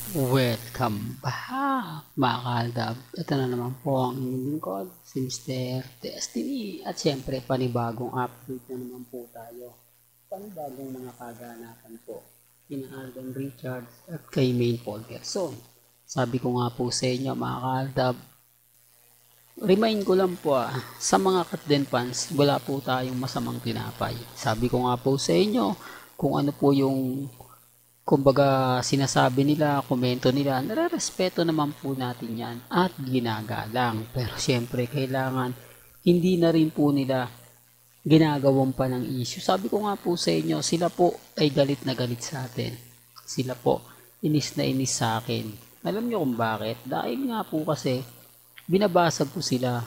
Welcome back mga kaaldab. Ito na naman po ang inyong lingkod, si Mr. Destiny. At syempre panibagong update na naman po tayo. Panibagong mga kaganapan po. Kina Alden Richards at kay Maine Polgerson. Sabi ko nga po sa inyo mga kaaldab, remind ko lang po sa mga Katden fans, wala po tayong masamang tinapay. Sabi ko nga po sa inyo, kung ano po yung kumbaga sinasabi nila, komento nila, nare-respeto naman po natin yan at ginagalang. Pero syempre kailangan hindi na rin po nila ginagawang pa ng issue. Sabi ko nga po sa inyo, sila po ay galit na galit sa atin. Sila po inis na inis sa akin. Alam niyo kung bakit? Dahil nga po kasi binabasag ko sila.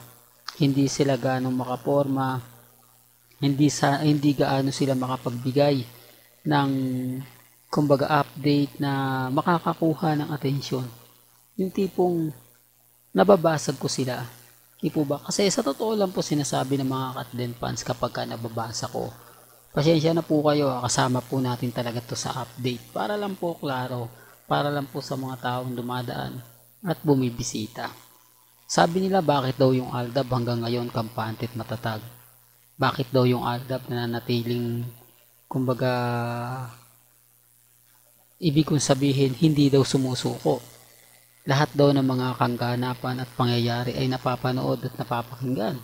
Hindi sila ganong makaporma, hindi gaano sila makapagbigay ng kumbaga update na makakakuha ng atensyon. Yung tipong nababasag ko sila. Di po ba? Kasi sa totoo lang po sinasabi ng mga Katden fans kapag ka nababasa ko. Pasensya na po kayo, kasama po natin talaga to sa update. Para lang po klaro, para lang po sa mga taong dumadaan at bumibisita. Sabi nila bakit daw yung Aldab hanggang ngayon kampante at matatag. Bakit daw yung Aldab na nanatiling kumbaga ibig kong sabihin, hindi daw sumusuko. Lahat daw ng mga kaganapan at pangyayari ay napapanood at napapakinggan.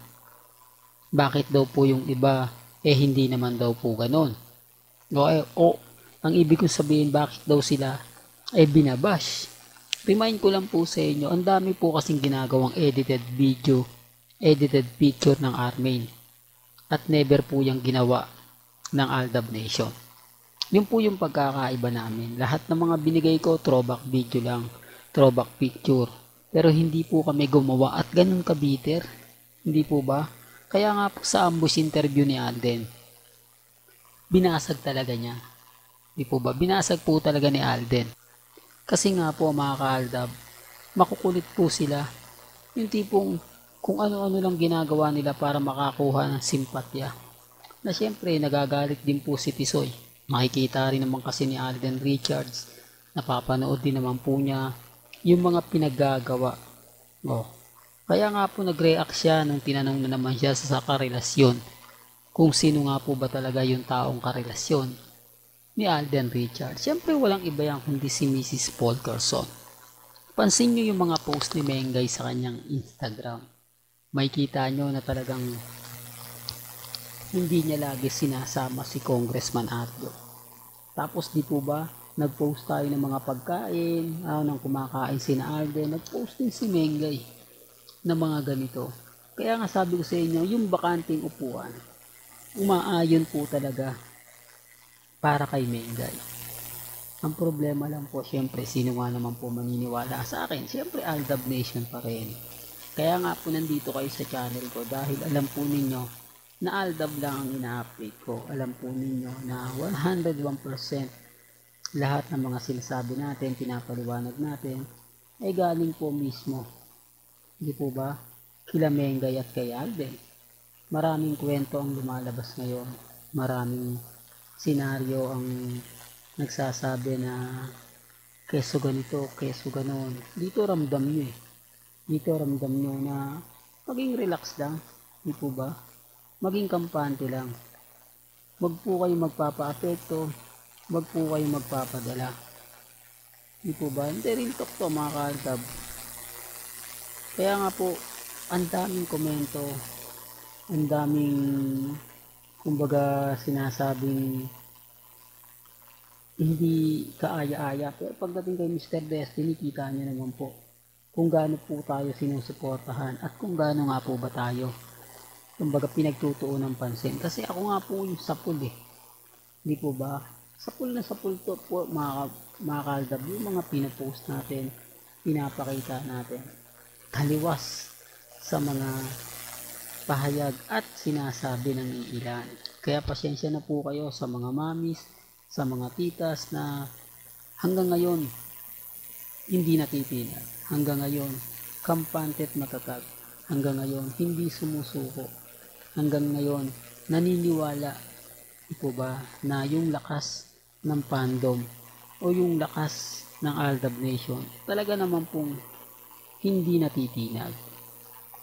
Bakit daw po yung iba, hindi naman daw po ganon. Ang ibig kong sabihin, bakit daw sila ay binabash. Remind ko lang po sa inyo, ang dami po kasing ginagawang edited video, edited picture ng Armain. At never po yung ginawa ng Aldab Nation. Yun po yung pagkakaiba namin. Lahat ng mga binigay ko, throwback video lang, throwback picture. Pero hindi po kami gumawa at ganun kabiter. Hindi po ba? Kaya nga po sa ambush interview ni Alden, binasag talaga niya. Hindi po ba? Binasag po talaga ni Alden. Kasi nga po mga kaaldab, makukulit po sila. Yung tipong kung ano-ano lang ginagawa nila para makakuha ng simpatya. Na syempre nagagalit din po si Tisoy. Makikita rin naman kasi ni Alden Richards, napapanood din naman po niya yung mga pinaggagawa. Kaya nga po nag-react siya nung tinanong na naman siya sa karelasyon. Kung sino nga po ba talaga yung taong karelasyon ni Alden Richards. Siyempre walang iba yan kundi si Mrs. Polgerson. Pansin nyo yung mga post ni Mengay sa kanyang Instagram. May kita nyo na talagang hindi niya lagi sinasama si Congressman Ardo. Tapos di po ba, nag-post tayo ng mga pagkain, nang kumakain si na Alden, nag-post din si Mengay ng mga ganito. Kaya nga sabi ko sa inyo, yung bakanting upuan, umaayon po talaga para kay Mengay. Ang problema lang po, syempre, sino nga naman po maniniwala sa akin? Syempre, Aldab Nation pa rin. Kaya nga po nandito kayo sa channel ko dahil alam po ninyo, na Aldab lang ang ina-update ko. Alam po ninyo na 101% lahat ng mga sinasabi natin, pinapaliwanag natin, ay galing po mismo. Hindi po ba? Kila Mengay at kay Alden. Maraming kwento ang lumalabas ngayon. Maraming senaryo ang nagsasabi na keso ganito, keso ganon. Dito ramdam nyo Dito ramdam nyo na maging relax lang. Hindi po ba? Maging kampante lang. Wag po kayo magpapa-apekto, wag po kayo magpapadala. Di po ba? Hindi, real talk to mga kaaldab. Kaya nga po, ang daming komento, ang daming kumbaga sinasabing hindi kaaya-aya. Pero pagdating kay Mr. Destiny, kita niyo naman po kung gaano po tayo sinusuportahan at kung gaano nga po ba tayo kumbaga pinagtutuon ng pansin. Kasi ako nga po yung sapul Hindi po ba? Sapul na sapul to po mga kaaldab. Yung mga pinapost natin, pinapakita natin. Taliwas sa mga pahayag at sinasabi ng ilan. Kaya pasensya na po kayo sa mga mamis, sa mga titas na hanggang ngayon hindi natitinag. Hanggang ngayon, kampante at matatag. Hanggang ngayon, hindi sumusuko. Hanggang ngayon, naniniwala po ba na yung lakas ng fandom o yung lakas ng Aldab Nation, talaga naman pong hindi natitinag.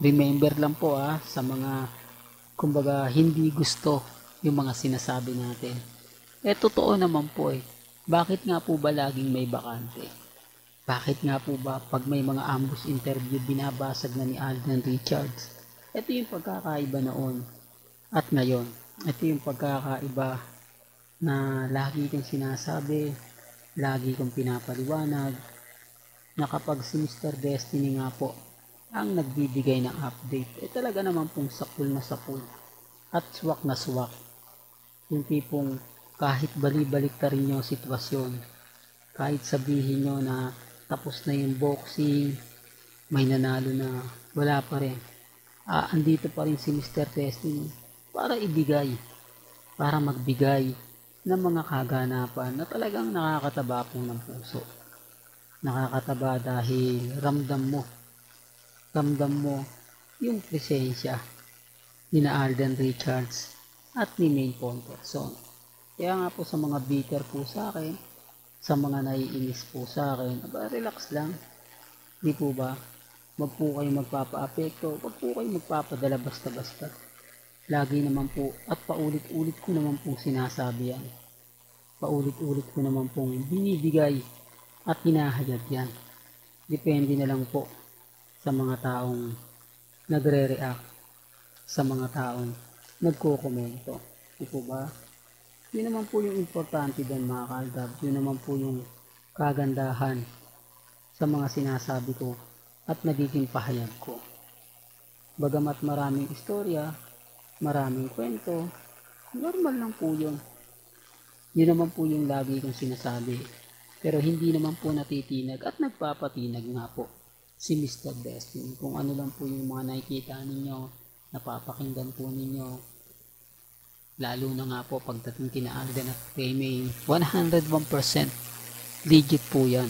Remember lang po sa mga kumbaga hindi gusto yung mga sinasabi natin. Totoo naman po Bakit nga po ba laging may bakante? Bakit nga po ba pag may mga ambush interview binabasag na ni Alden Richards? Ito yung pagkakaiba noon at ngayon. Ito yung pagkakaiba na lagi kong sinasabi, lagi kong pinapaliwanag, na kapag si Mr. Destiny nga po ang nagbibigay ng update, talaga naman pong sakul na sakul at swak na swak. Yung tipong kahit bali-balik ta rin yung sitwasyon, kahit sabihin nyo na tapos na yung boxing, may nanalo na, wala pa rin. Andito pa rin si Mr. Destiny para ibigay, para magbigay ng mga kaganapan na talagang nakakataba po ng puso. Nakakataba dahil ramdam mo yung presensya ni na Alden Richards at ni Maine Ponterson. Kaya nga po sa mga bitter po sa akin, sa mga naiinis po sa akin, relax lang. Di po ba? Wag po kayo magpapa-apekto, wag po kayo magpapadala basta-basta. Lagi naman po at paulit-ulit ko naman pong sinasabi yan. Paulit-ulit ko naman pong binibigay at hinahayag yan. Depende na lang po sa mga taong nagre-react, sa mga taong nagko-komento. Di po ba? Yun naman po yung importante doon mga kaaldab. Yun naman po yung kagandahan sa mga sinasabi ko at nagiging pahayag ko. Bagamat maraming istorya, maraming kwento, normal lang po yun. Yun naman po yung lagi kong sinasabi. Pero hindi naman po natitinag at nagpapatinag nga po si Mr. Destiny. Kung ano lang po yung mga nakikita ninyo, napapakinggan po ninyo, lalo na nga po pagdating kina Alden at May, 101% legit po yan.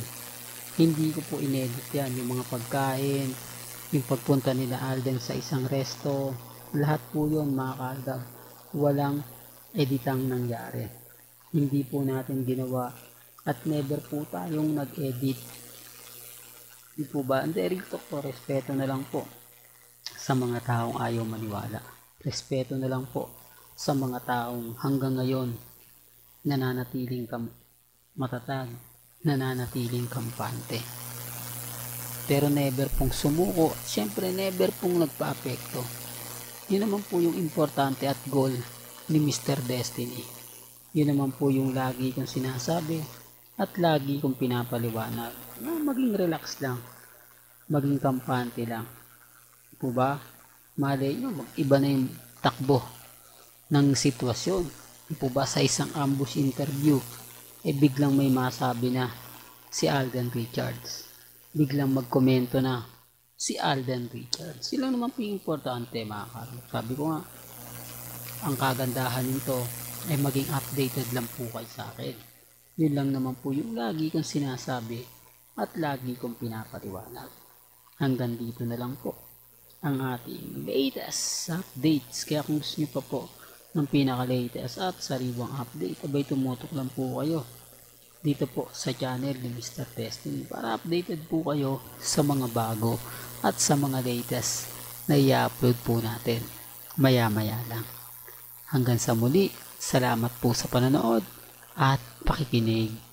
Hindi ko po inedit yan. Yung mga pagkain, yung pagpunta nila Alden sa isang resto, lahat po yun mga kaaldab. Walang editang nangyari. Hindi po natin ginawa at never po tayong nag-edit. Di po ba? Hindi, rito po, respeto na lang po sa mga taong ayaw maniwala. Respeto na lang po sa mga taong hanggang ngayon nananatiling matatag, nananatiling kampante. Pero never pong sumuko, syempre never pong nagpa-apekto. Yun naman po yung importante at goal ni Mr. Destiny. Yun naman po yung lagi kong sinasabi at lagi kong pinapaliwanag na maging relax lang, maging kampante lang. Po ba? Malay nyo, iba na yung takbo ng sitwasyon. Po ba sa isang ambush interview, biglang may masabi na si Alden Richards. Biglang magkomento na si Alden Richards. Sila naman po yung importante mga karo. Sabi ko nga, ang kagandahan nito ay maging updated lang po kayo sa akin. Yun lang naman po yung lagi kong sinasabi at lagi kong pinapaliwanag. Hanggang dito na lang po ang ating latest updates. Kaya kung gusto nyo pa po ng pinaka-latest at sariwang update, abay tumutok lang po kayo dito po sa channel ni Mr. Destiny para updated po kayo sa mga bago at sa mga latest na i-upload po natin maya-maya lang. Hanggang sa muli, salamat po sa panonood at pakikinig.